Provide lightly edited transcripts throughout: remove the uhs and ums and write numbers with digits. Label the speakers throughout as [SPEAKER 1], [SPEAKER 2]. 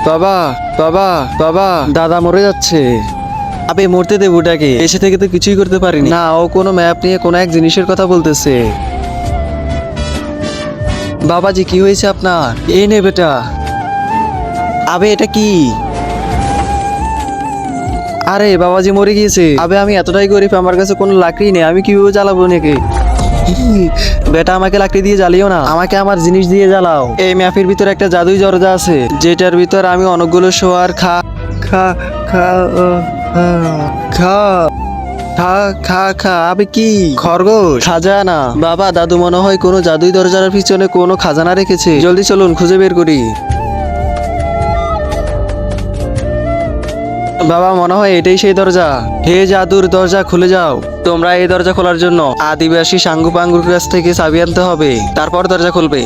[SPEAKER 1] বাবা বাবা বাবা, দাদা মরে যাচ্ছে। আবে মরতে দে বুটাকে, এসে থেকে তো কিছুই করতে পারিনি। না, ও কোনো ম্যাপ নিয়ে কোনো এক জিনিসের কথা বলতেছে। বাবাজি কি হয়েছে আপনার? এই নে বেটা। আবে এটা কি? আরে বাবাজি মরে গিয়েছে। আবে আমি এতটাই গরিব, আমার কাছে কোনো লাকড়ি নেই, আমি কিভাবে জ্বালাবো নাকি? বেটা আমাকে লাকড়ি দিয়ে জ্বালিও না, আমাকে আমার জিনিস দিয়ে জ্বালাও। এই ম্যাপের ভিতরে একটা জাদুই দরজা আছে, যেটার ভিতর আমি অনেকগুলো শোয়ার খা খা খা খা খা খা খা। আবে কি খরগোশ? খাজানা? বাবা দাদু মনে হয় কোনো জাদুই দরজার পিছনে কোনো খাজানা রেখেছে, জলদি চলুন খুঁজে বের করি। বাবা মনে হয় এটাই সেই দরজা। হে জাদুর দরজা খুলে যাও। তোমরা এই দরজা খোলার জন্য আদিবাসী সাঙ্গু পাঙ্গুর কাছ থেকে চাবি আনতে হবে, তারপর দরজা খুলবে।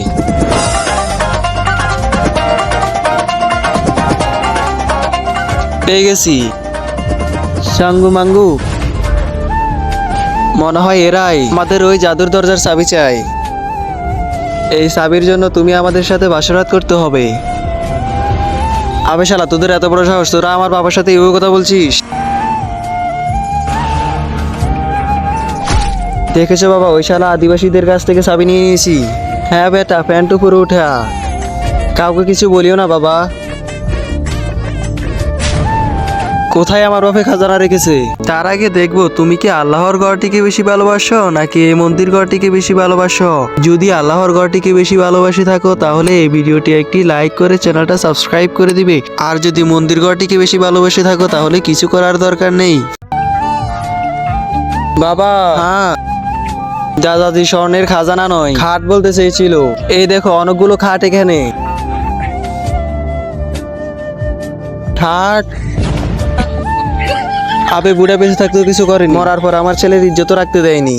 [SPEAKER 1] পেয়ে গেছি। সাঙ্গু মাঙ্গু, মনে হয় এরাই আমাদের ওই জাদুর দরজার চাবি চাই। এই চাবির জন্য তুমি আমাদের সাথে বাসরাত করতে হবে। আবে শালা, তোদের এত বড় সাহস, তোরা আমার বাবার সাথে এইভাবে কথা বলছিস? দেখেছো বাবা, ওই শালা আদিবাসীদের কাছ থেকে চাবি নিয়ে নিয়েছি। হ্যাঁ বেটা, প্যান্ট উপরে উঠা, কাউকে কিছু বলিও না বাবা। কোথায় আমার বাপে খাজানা রেখেছে? তার আগে দেখবো তুমি কি আল্লাহর ঘরটিকে বেশি ভালোবাসো নাকি এই মন্দির ঘরটিকে বেশি ভালোবাসো। যদি আল্লাহর ঘরটিকে বেশি ভালোবাসি থাকো তাহলে এই ভিডিওটি একটি লাইক করে চ্যানেলটা সাবস্ক্রাইব করে দিবে, আর যদি মন্দির ঘরটিকে বেশি ভালোবাসে থাকো তাহলে কিছু করার দরকার নেই। বাবা হ্যাঁ, দাদাজি স্বর্ণের খাজানা নয়, খাট বলতে চেয়েছিল। এই দেখো অনেকগুলো খাট এখানে। খাট? আবে বুড়া বেঁচে থাকতেও কিছু করেনি, মরার পর আমার ছেলের ইজ্জত রাখতে দেয়নি।